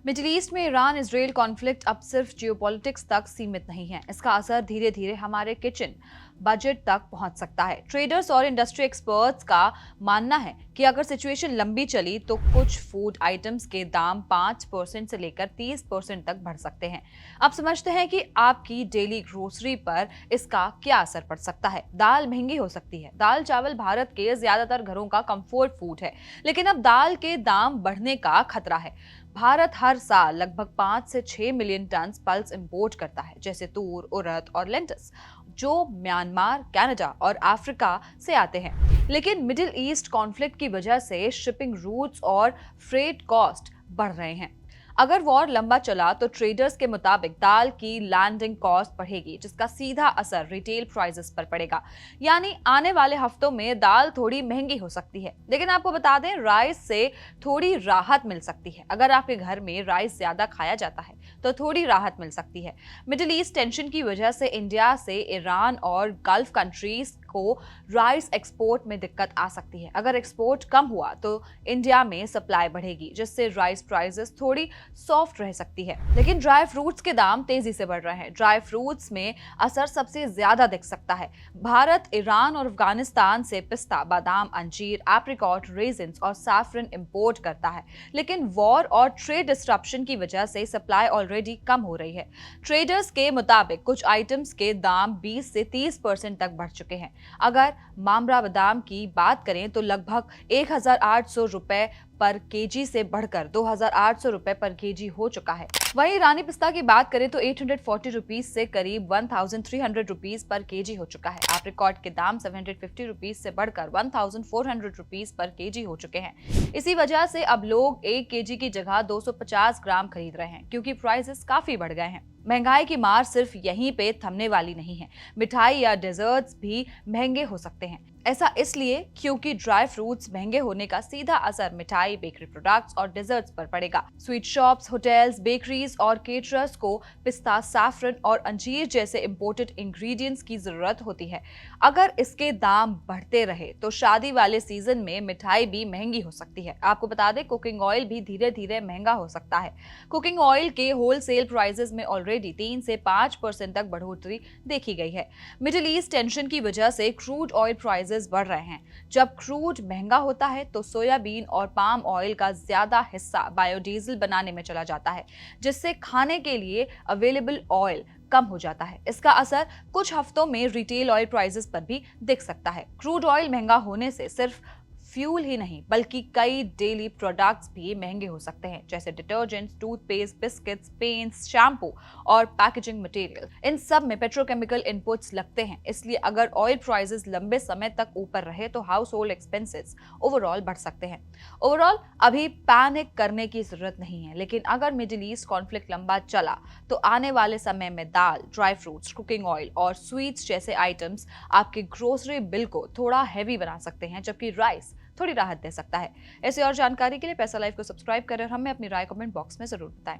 Middle east में Iran Israel conflict अब सिर्फ जियोपॉलिटिक्स तक सीमित नहीं है। इसका असर धीरे धीरे हमारे किचन बजट तक पहुंच सकता है। ट्रेडर्स और इंडस्ट्री एक्सपर्ट्स का मानना है कि अगर सिचुएशन लंबी चली तो कुछ फूड आइटम्स के दाम 5% से लेकर 30% तक बढ़ सकते हैं। अब समझते हैं कि आपकी डेली ग्रोसरी पर इसका क्या असर पड़ सकता है। दाल महंगी हो सकती है। दाल चावल भारत के ज्यादातर घरों का कंफर्ट फूड है, लेकिन अब दाल के दाम बढ़ने का खतरा है। भारत हर साल लगभग 5 से 6 मिलियन टन पल्स इंपोर्ट करता है, जैसे तूर, उड़द और लेंटिल्स, जो म्यांमार, कनाडा और अफ्रीका से आते हैं। लेकिन मिडिल ईस्ट कॉन्फ्लिक्ट की वजह से शिपिंग रूट्स और फ्रेट कॉस्ट बढ़ रहे हैं। अगर वॉर लंबा चला तो ट्रेडर्स के मुताबिक दाल की लैंडिंग कॉस्ट बढ़ेगी, जिसका सीधा असर रिटेल प्राइसेस पर पड़ेगा। यानी आने वाले हफ्तों में दाल थोड़ी महंगी हो सकती है। लेकिन आपको बता दें, राइस से थोड़ी राहत मिल सकती है। अगर आपके घर में राइस ज्यादा खाया जाता है तो थोड़ी राहत मिल सकती है। मिडिल ईस्ट टेंशन की वजह से इंडिया से ईरान और गल्फ कंट्रीज को राइस एक्सपोर्ट में दिक्कत आ सकती है। अगर एक्सपोर्ट कम हुआ तो इंडिया में सप्लाई बढ़ेगी, जिससे राइस प्राइसेस थोड़ी सॉफ्ट रह सकती है। लेकिन ड्राई फ्रूट्स के दाम तेजी से बढ़ रहे हैं। ड्राई फ्रूट्स में असर सबसे ज्यादा दिख सकता है। भारत ईरान और अफगानिस्तान से पिस्ता, बादाम, अंजीर, एप्रिकॉट, रेजिन्स और सैफरन इंपोर्ट करता है। लेकिन वॉर और ट्रेड डिस्ट्रप्शन की वजह से सप्लाई ऑलरेडी कम हो रही है। ट्रेडर्स के मुताबिक कुछ आइटम्स के दाम 20 से 30% तक बढ़ चुके हैं। अगर मामरा बादाम की बात करें तो लगभग 1,800 रुपए पर केजी से बढ़कर 2,800 रुपए पर केजी हो चुका है। वहीं ईरानी पिस्ता की बात करें तो 840 रुपीज से करीब 1,300 रुपीज पर केजी हो चुका है। एप्रिकॉट के दाम 750 रुपीज से बढ़कर 1,400 रुपीज पर केजी हो चुके हैं। इसी वजह से अब लोग 1 केजी की जगह 250 ग्राम खरीद रहे हैं, क्योंकि प्राइसेस काफी बढ़ गए हैं। महंगाई की मार सिर्फ यहीं पे थमने वाली नहीं है। मिठाई या डेजर्ट्स भी महंगे हो सकते हैं। ऐसा इसलिए क्योंकि ड्राई फ्रूट्स महंगे होने का सीधा असर मिठाई, बेकरी प्रोडक्ट्स और डेजर्ट्स पर पड़ेगा। स्वीट शॉप्स, होटल्स, बेकरीज और केटरर्स को पिस्ता, सैफरन और अंजीर जैसे इंपोर्टेड इंग्रेडिएंट्स की जरूरत होती है। अगर इसके दाम बढ़ते रहे तो शादी वाले सीजन में मिठाई भी महंगी हो सकती है। आपको बता दें, कुकिंग ऑयल भी धीरे धीरे महंगा हो सकता है। कुकिंग ऑयल के होलसेल प्राइसेस में ऑलरेडी 3 से 5% तक बढ़ोतरी देखी गई है। मिडिल ईस्ट टेंशन की वजह से क्रूड ऑयल प्राइसेस बढ़ रहे हैं। जब क्रूड महंगा होता है तो सोयाबीन और पाम ऑयल का ज्यादा हिस्सा बायोडीजल बनाने में चला जाता है, जिससे खाने के लिए अवेलेबल ऑयल कम हो जाता है। इसका असर कुछ हफ्तों में रिटेल ऑयल प्राइसेस पर भी दिख सकता है। क्रूड ऑयल महंगा होने से सिर्फ फ्यूल ही नहीं बल्कि कई डेली प्रोडक्ट्स भी महंगे हो सकते हैं, जैसे detergents, toothpaste, biscuits, paints, shampoo और पैकेजिंग मटेरियल। इन सब में पेट्रोकेमिकल इनपुट्स लगते हैं। इसलिए अगर ऑयल प्राइसेस लंबे समय तक ऊपर रहे तो हाउस होल्ड एक्सपेंसेस ओवरऑल बढ़ सकते हैं। ओवरऑल अभी पैनिक करने की जरूरत नहीं है, लेकिन अगर मिडिल ईस्ट कॉन्फ्लिक्ट लंबा चला तो आने वाले समय में दाल, ड्राई फ्रूट्स, कुकिंग ऑयल और स्वीट्स जैसे आइटम्स आपके ग्रोसरी बिल को थोड़ा हैवी बना सकते हैं, जबकि राइस थोड़ी राहत दे सकता है। ऐसी और जानकारी के लिए पैसा लाइव को सब्सक्राइब करें और हमें अपनी राय कमेंट बॉक्स में जरूर बताएं।